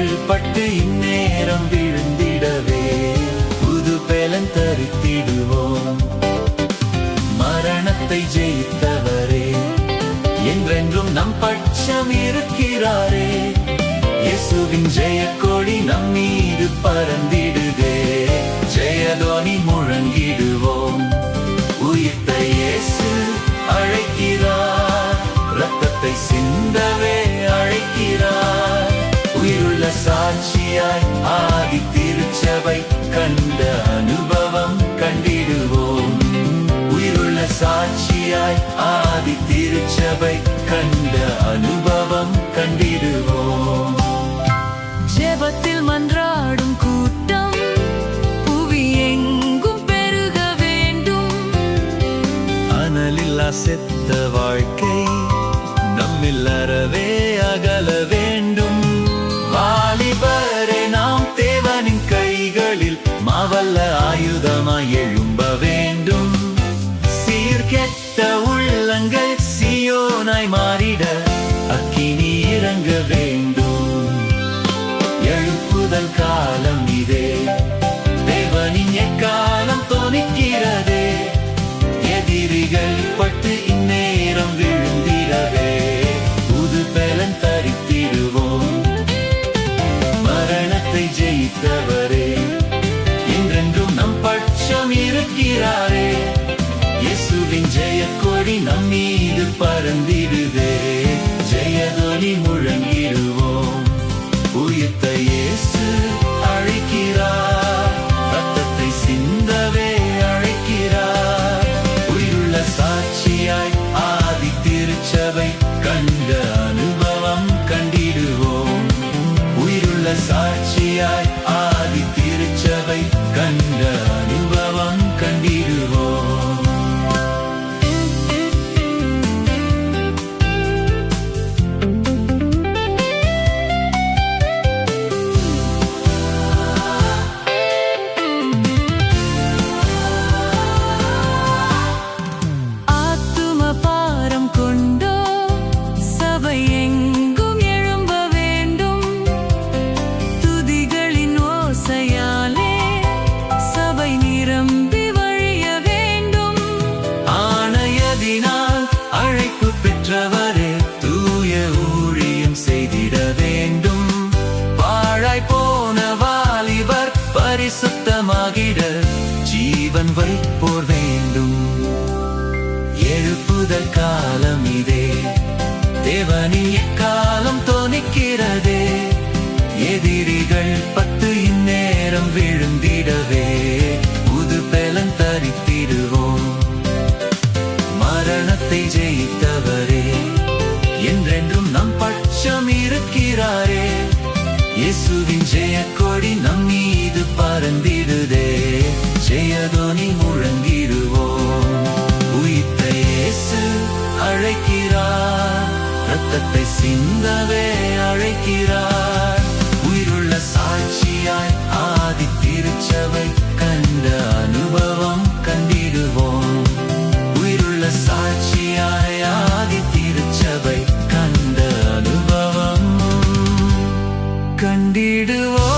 எதிரிகள் பட்டு இந்நேரம் விழுந்திடவே புது பலன் தரித்திடுவோம். மரணத்தை ஜெயித்தவரே என்றென்றும் நம் பட்சம் இருக்கிறாரே. இயேசுவின் ஜெயக்கொடி நம் மீது பறந்திடுதே. ஜெயதோனி முழங்கிடுவோம். உயிர்த்த இயேசு அழைக்கிறார், இரத்தத்தை சிந்தவே அழைக்கிறார். உயிருள்ள சாட்சியாய் ஆதி திருச்சபை கண்ட அனுபவம் கண்டிடுவோம். உயிருள்ள சாட்சியாய் ஆதி திருச்சபை கண்ட அனுபவம் கண்டிடுவோம். ஜெபத்தில் மன்றாடும் கூட்டம் புவி எங்கும் பெருக வேண்டும். அனலில்லா செத்த வாழ்க்கை நம்மில் அறவே அகல வேண்டும். வாலிபரே நாம் தேவனின் கைகளில் மாவல்ல ஆயுதமாய் எழும்ப வேண்டும். சீர்கெட்ட உள்ளங்கள் சியோனாய் மாறிட அக்கினி இறங்க வேண்டும். எழுப்புதல் காலம் இதே, தேவனின் எக்காலம் தோணிக்கிறதே. எதிரிகள் பட்டு இந்நேரம் விழுந்திடவே புது பலன் தரித்திடுவோம். மரணத்தை ஜெயித்தவரே என்றென்றும் நம் பட்சம் இருக்கிறாரே. இயேசுவின் ஜெயக்கொடி நம் மீது பறந்திடுதே. ஜெயதொனி முழங்கிடுவோம். உயிர்த்த இயேசு அழைக்கிறார், இரத்தத்தை சிந்தவே அழைக்கிறார். உயிருள்ள சாட்சியாய் ஆதி திருச்சபை கண்ட அனுபவம் கண்டிடுவோம். உயிருள்ள சாட்சியாய் ஆதி திருச்சபை கண்ட அனுபவம் கண்டிடுவோம். தூய ஊழியம் செய்திட வேண்டும். பாழாய் போன வாலிபர் பரிசுத்தமாகிட ஜீவன் வைப்போர் வேண்டும். எழுப்புதல் காலம் இதே, தேவனின் எக்காலம் தோணிக்கிறதே. எதிரிகள் பட்டு இந்நேரம் விழுந்திடவே புது பலன் தரித்திடுவோம். மரணத்தை ஜெயித்தவரே என்றென்றும் நம் பட்சம் இருக்கிறாரே. இயேசுவின் ஜெயக்கொடி நம் மீது பறந்திடுதே. ஜெயதொனி முழங்கிடுவோம். உயிர்த்த இயேசு அழைக்கிறார், இரத்தத்தை சிந்தவே அழைக்கிறார். உயிருள்ள சாட்சியாய் ஆதி திருச்சபை கண்ட அனுபவம் கண்டிடுவோம். உயிருள்ள சாட்சியாய் ஆதி திருச்சபை கண்ட அனுபவம் கண்டிடுவோம்.